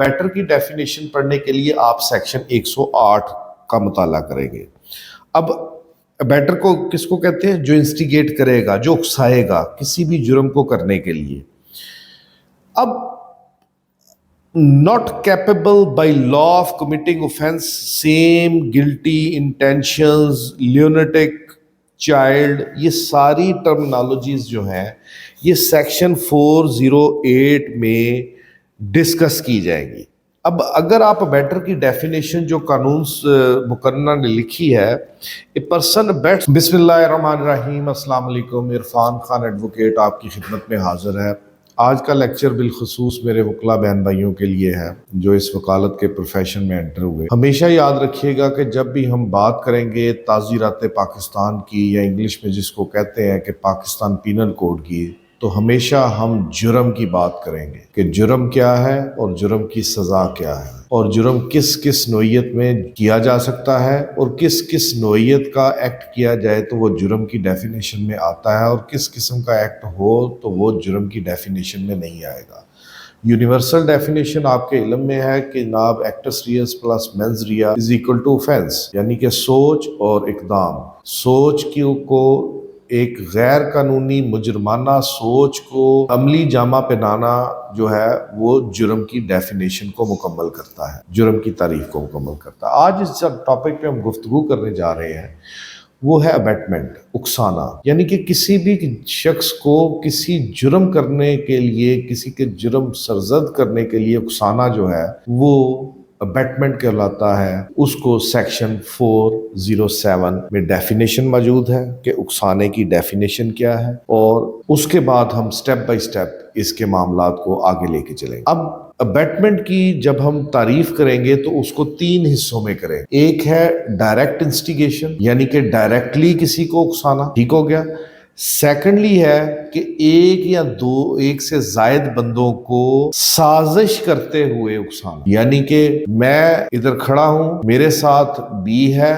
Better کی definition پڑھنے کے لیے آپ سیکشن 108 کا مطالعہ کریں گے۔ اب بیٹر کو کس کو کہتے ہیں؟ جو انسٹیگیٹ کرے گا، جو اکسائے گا کسی بھی جرم کو کرنے کے لیے۔ اب not capable by law of committing offense, same, guilty, intentions, lunatic, child، یہ ساری ٹرمنالوجیز جو ہیں یہ سیکشن 408 میں ڈسکس کی جائیں گی۔ اب اگر آپ بیٹر کی ڈیفینیشن جو قانون مقررہ نے لکھی ہے، اے پرسن بیٹس، بسم اللہ الرحمن الرحیم، السلام علیکم، عرفان خان ایڈوکیٹ آپ کی خدمت میں حاضر ہے۔ آج کا لیکچر بالخصوص میرے وکلا بہن بھائیوں کے لیے ہے جو اس وکالت کے پروفیشن میں انٹر ہوئے۔ ہمیشہ یاد رکھیے گا کہ جب بھی ہم بات کریں گے تعزیرات پاکستان کی، یا انگلش میں جس کو کہتے ہیں کہ پاکستان پینل کوڈ کی، تو ہمیشہ ہم جرم کی بات کریں گے کہ جرم کیا ہے اور جرم کی سزا کیا ہے، اور جرم کس کس نوعیت میں کیا جا سکتا ہے، اور کس کس نوعیت کا ایکٹ کیا جائے تو وہ جرم کی ڈیفینیشن میں آتا ہے، اور کس قسم کا ایکٹ ہو تو وہ جرم کی ڈیفینیشن میں نہیں آئے گا۔ یونیورسل ڈیفینیشن آپ کے علم میں ہے کہ جناب ایکٹس ریئس پلس مینز ریا از اکول ٹو اوفینس، یعنی کہ سوچ اور اقدام۔ سوچ کو ایک غیر قانونی مجرمانہ سوچ کو عملی جامہ پہنانا جو ہے وہ جرم کی ڈیفینیشن کو مکمل کرتا ہے، جرم کی تعریف کو مکمل کرتا ہے۔ آج اس ٹاپک پہ ہم گفتگو کرنے جا رہے ہیں وہ ہے ابیٹمنٹ، اکسانا، یعنی کہ کسی بھی شخص کو کسی جرم کرنے کے لیے، کسی کے جرم سرزد کرنے کے لیے اکسانا جو ہے وہ ابیٹمنٹ کہلاتا ہے۔ اس کو سیکشن 407 میں ڈیفینیشن موجود ہے کہ اکسانے کی ڈیفینیشن کیا ہے، اور اس کے بعد ہم سٹیپ بائی سٹیپ اس کے معاملات کو آگے لے کے چلیں گے۔ اب ابیٹمنٹ کی جب ہم تعریف کریں گے تو اس کو 3 حصوں میں کریں۔ ایک ہے ڈائریکٹ انسٹیگیشن، یعنی کہ ڈائریکٹلی کسی کو اکسانا، ٹھیک ہو گیا۔ سیکنڈلی ہے کہ ایک یا ایک سے زائد بندوں کو سازش کرتے ہوئے اکسانا، یعنی کہ میں ادھر کھڑا ہوں، میرے ساتھ بی ہے،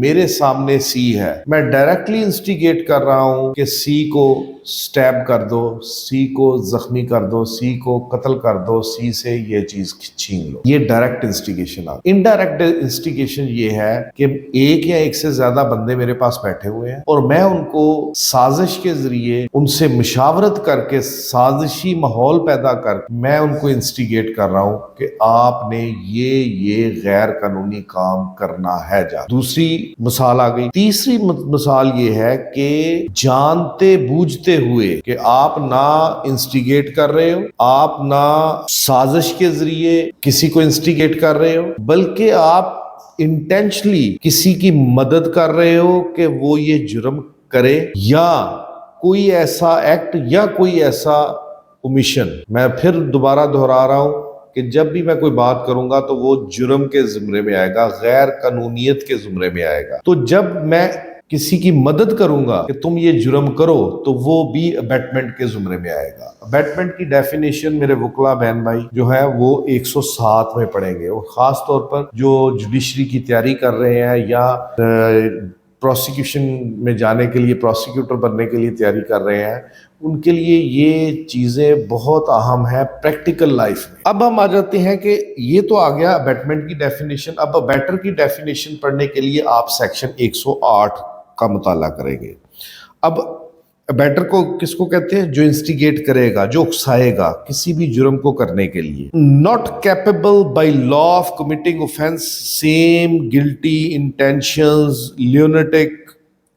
میرے سامنے سی ہے، میں ڈائریکٹلی انسٹیگیٹ کر رہا ہوں کہ سی کو سٹیب کر دو، سی کو زخمی کر دو، سی کو قتل کر دو، سی سے یہ چیز چھین لو۔ یہ ڈائریکٹ انسٹیگیشن ہے۔ انڈائریکٹ انسٹیگیشن یہ ہے کہ ایک یا ایک سے زیادہ بندے میرے پاس بیٹھے ہوئے ہیں اور میں ان کو سازش کے ذریعے ان سے مشاورت کر کے، سازشی ماحول پیدا کر کے میں ان کو انسٹیگیٹ کر رہا ہوں کہ آپ نے یہ غیر قانونی کام کرنا ہے۔ دوسری مثال آ گئی۔ تیسری مثال یہ ہے کہ جانتے بوجھتے ہوئے کہ آپ نہ انسٹیگیٹ کر رہے ہو، آپ نہ سازش کے ذریعے کسی کو انسٹیگیٹ کر رہے ہو، بلکہ آپ انٹینشنلی کسی کی مدد کر رہے ہو کہ وہ یہ جرم کرے، یا کوئی ایسا ایکٹ یا کوئی ایسا اومیشن۔ میں پھر دوبارہ دہرا رہا ہوں کہ جب بھی میں کوئی بات کروں گا تو وہ جرم کے زمرے میں آئے گا، غیر قانونیت کے زمرے میں آئے گا۔ تو جب میں کسی کی مدد کروں گا کہ تم یہ جرم کرو تو وہ بھی ابیٹمنٹ کے زمرے میں آئے گا۔ ابیٹمنٹ کی ڈیفینیشن میرے وکلا بہن بھائی جو ہے وہ 107 میں پڑھیں گے، اور خاص طور پر جو جوڈیشری کی تیاری کر رہے ہیں یا پروسیکیوشن میں جانے کے لیے، پروسیکیوٹر بننے کے لیے تیاری کر رہے ہیں، ان کے لیے یہ چیزیں بہت اہم ہیں پریکٹیکل لائف میں۔ اب ہم آ جاتے ہیں کہ یہ تو آ گیا ابیٹمنٹ کی ڈیفینیشن۔ اب ابیٹر کی ڈیفینیشن پڑھنے کے لیے آپ سیکشن 108 کا مطالعہ کریں گے۔ اب ابیٹر کو کس کو کہتے ہیں؟ جو انسٹیگیٹ کرے گا، جو اکسائے گا کسی بھی جرم کو کرنے کے لیے۔ not capable by law of committing offense, same, guilty, intentions, lunatic,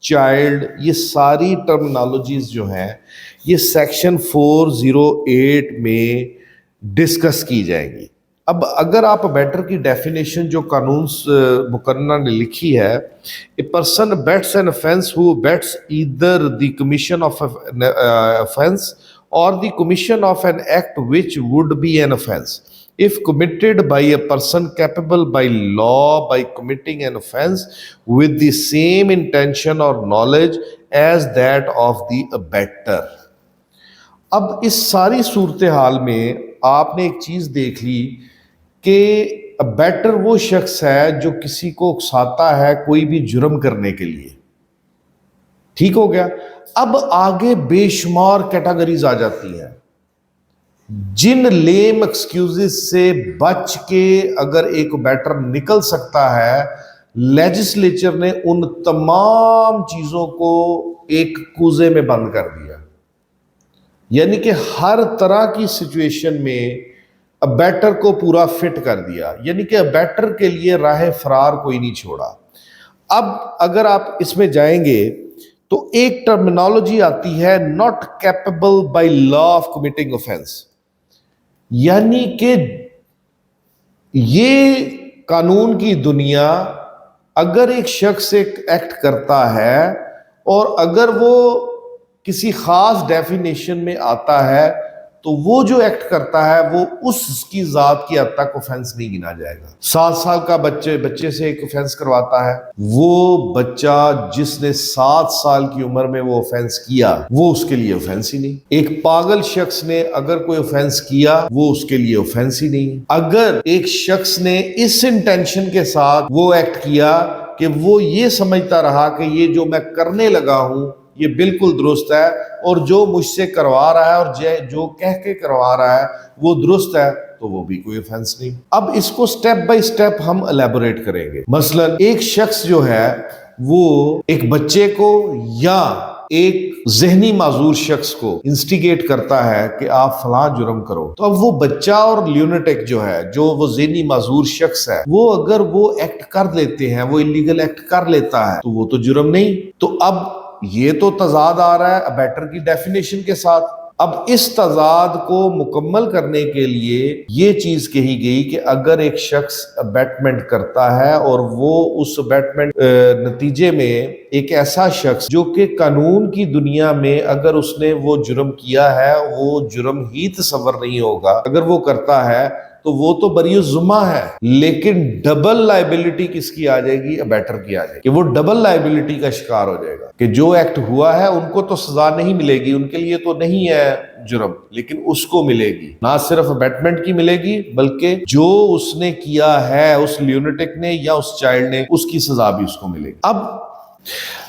child, یہ ساری ٹرمنالوجیز جو ہیں یہ سیکشن 408 میں ڈسکس کی جائیں گی۔ اب اگر آپ بیٹر کی ڈیفینیشن جو قانون مقررہ نے لکھی ہے، a person bets an offense who bets either the commission of an offense or the commission of an act which would be an offense if committed by a person capable by law by committing an offense with the same intention or knowledge as that of the abettor۔ اب اس ساری صورتحال میں آپ نے ایک چیز دیکھ لی کہ ابیٹر وہ شخص ہے جو کسی کو اکساتا ہے کوئی بھی جرم کرنے کے لیے، ٹھیک ہو گیا۔ اب آگے بے شمار کیٹیگریز آ جاتی ہیں جن لیم ایکسکیوزز سے بچ کے اگر ایک بیٹر نکل سکتا ہے، لیجسلیچر نے ان تمام چیزوں کو ایک کوزے میں بند کر دیا، یعنی کہ ہر طرح کی سچویشن میں بیٹر کو پورا فٹ کر دیا، یعنی کہ بیٹر کے لیے راہ فرار کوئی نہیں چھوڑا۔ اب اگر آپ اس میں جائیں گے تو ایک ٹرمینالوجی آتی ہے not capable by law of committing offence, یعنی کہ یہ قانون کی دنیا اگر ایک شخص ایک ایکٹ کرتا ہے اور اگر وہ کسی خاص ڈیفینیشن میں آتا ہے تو وہ جو ایکٹ کرتا ہے وہ اس کی ذات کی حد تک اوفینس نہیں گنا جائے گا۔ 7 سال کا بچے سے ایک اوفینس کرواتا ہے، وہ بچہ جس نے 7 سال کی عمر میں وہ اوفینس کیا وہ اس کے لیے اوفینس ہی نہیں۔ ایک پاگل شخص نے اگر کوئی اوفینس کیا وہ اس کے لیے اوفینس ہی نہیں۔ اگر ایک شخص نے اس انٹینشن کے ساتھ وہ ایکٹ کیا کہ وہ یہ سمجھتا رہا کہ یہ جو میں کرنے لگا ہوں یہ بالکل درست ہے اور جو مجھ سے کروا رہا ہے اور جو کہہ کے کروا رہا ہے وہ درست ہے، تو وہ بھی کوئی افینس نہیں۔ اب اس کو سٹیپ بائی سٹیپ ہم الیبوریٹ کریں گے۔ مثلا ایک شخص جو ہے وہ ایک بچے کو یا ایک ذہنی معذور شخص کو انسٹیگیٹ کرتا ہے کہ آپ فلاں جرم کرو، تو اب وہ بچہ اور لیونیٹک جو ہے، جو وہ ذہنی معذور شخص ہے، وہ اگر وہ ایکٹ کر لیتے ہیں، وہ انلیگل ایکٹ کر لیتا ہے تو وہ تو جرم نہیں۔ تو اب یہ تو تضاد آ رہا ہے ابیٹر کی ڈیفینیشن کے ساتھ۔ اب اس تضاد کو مکمل کرنے کے لیے یہ چیز کہی گئی کہ اگر ایک شخص ابیٹمنٹ کرتا ہے اور وہ اس ابیٹمنٹ نتیجے میں ایک ایسا شخص جو کہ قانون کی دنیا میں اگر اس نے وہ جرم کیا ہے وہ جرم ہی تصور نہیں ہوگا، اگر وہ کرتا ہے تو وہ تو بری الذمہ ہے، لیکن ڈبل لائبلٹی کس کی آ جائے گی؟ ابیٹر کی آ جائے گی، کہ وہ ڈبل لائبلٹی کا شکار ہو جائے گا کہ جو ایکٹ ہوا ہے ان کو تو سزا نہیں ملے گی، ان کے لیے تو نہیں ہے جرم، لیکن اس کو ملے گی، نہ صرف ابیٹمنٹ کی ملے گی بلکہ جو اس نے کیا ہے اس لیونیٹک نے یا اس چائلڈ نے، اس کی سزا بھی اس کو ملے گی۔ اب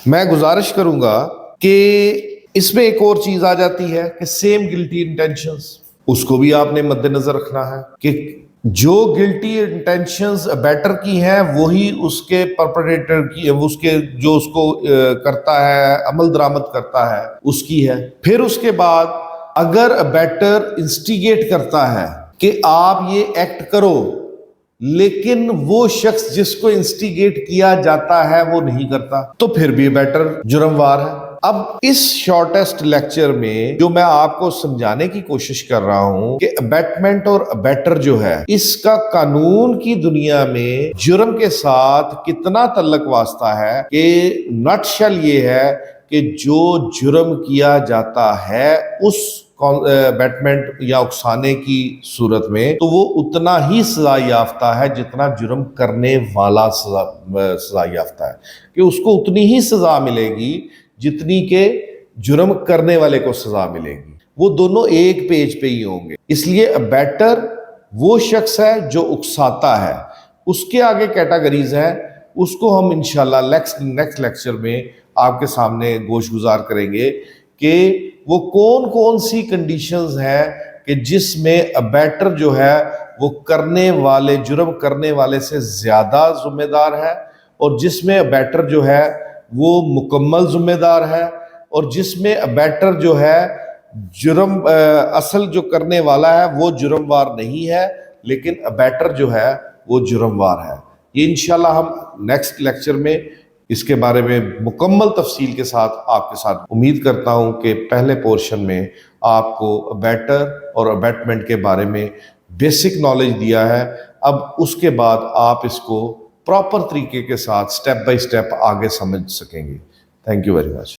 میں گزارش کروں گا کہ اس میں ایک اور چیز آ جاتی ہے کہ سیم گلٹی انٹینشنز، اس کو بھی آپ نے مد نظر رکھنا ہے کہ جو گلٹی انٹینشنز بیٹر کی ہیں وہی اس کے پرپریٹر کی، اس کے جو اس کو کرتا ہے، عمل درآمد کرتا ہے، اس کی ہے۔ پھر اس کے بعد اگر بیٹر انسٹیگیٹ کرتا ہے کہ آپ یہ ایکٹ کرو، لیکن وہ شخص جس کو انسٹیگیٹ کیا جاتا ہے وہ نہیں کرتا، تو پھر بھی بیٹر جرم وار ہے۔ اب اس شارٹیسٹ لیکچر میں جو میں آپ کو سمجھانے کی کوشش کر رہا ہوں کہ ابیٹمنٹ اور ابیٹر جو ہے اس کا قانون کی دنیا میں جرم کے ساتھ کتنا تعلق واسطہ ہے، کہ نٹ شل یہ ہے کہ جو جرم کیا جاتا ہے اس بیٹمنٹ یا اکسانے کی صورت میں تو وہ اتنا ہی سزا یافتہ ہے جتنا جرم کرنے والا سزا یافتہ ہے، کہ اس کو اتنی ہی سزا ملے گی جتنی کہ جرم کرنے والے کو سزا ملے گی، وہ دونوں ایک پیج پہ ہی ہوں گے۔ اس لیے بیٹر وہ شخص ہے جو اکساتا ہے، اس کے آگے کیٹاگریز ہیں، اس کو ہم انشاءاللہ نیکسٹ لیکچر میں آپ کے سامنے گوش گزار کریں گے کہ وہ کون کون سی کنڈیشنز ہیں کہ جس میں بیٹر جو ہے وہ کرنے والے، جرم کرنے والے سے زیادہ ذمہ دار ہے، اور جس میں بیٹر جو ہے وہ مکمل ذمہ دار ہے، اور جس میں بیٹر جو ہے جرم اصل جو کرنے والا ہے وہ جرم وار نہیں ہے، لیکن بیٹر جو ہے وہ جرم وار ہے۔ یہ انشاءاللہ ہم نیکسٹ لیکچر میں اس کے بارے میں مکمل تفصیل کے ساتھ آپ کے ساتھ، امید کرتا ہوں کہ پہلے پورشن میں آپ کو بیٹر اور ابیٹمنٹ کے بارے میں بیسک نالج دیا ہے، اب اس کے بعد آپ اس کو پراپر طریقے کے ساتھ سٹیپ بائی سٹیپ آگے سمجھ سکیں گے۔ Thank you very much.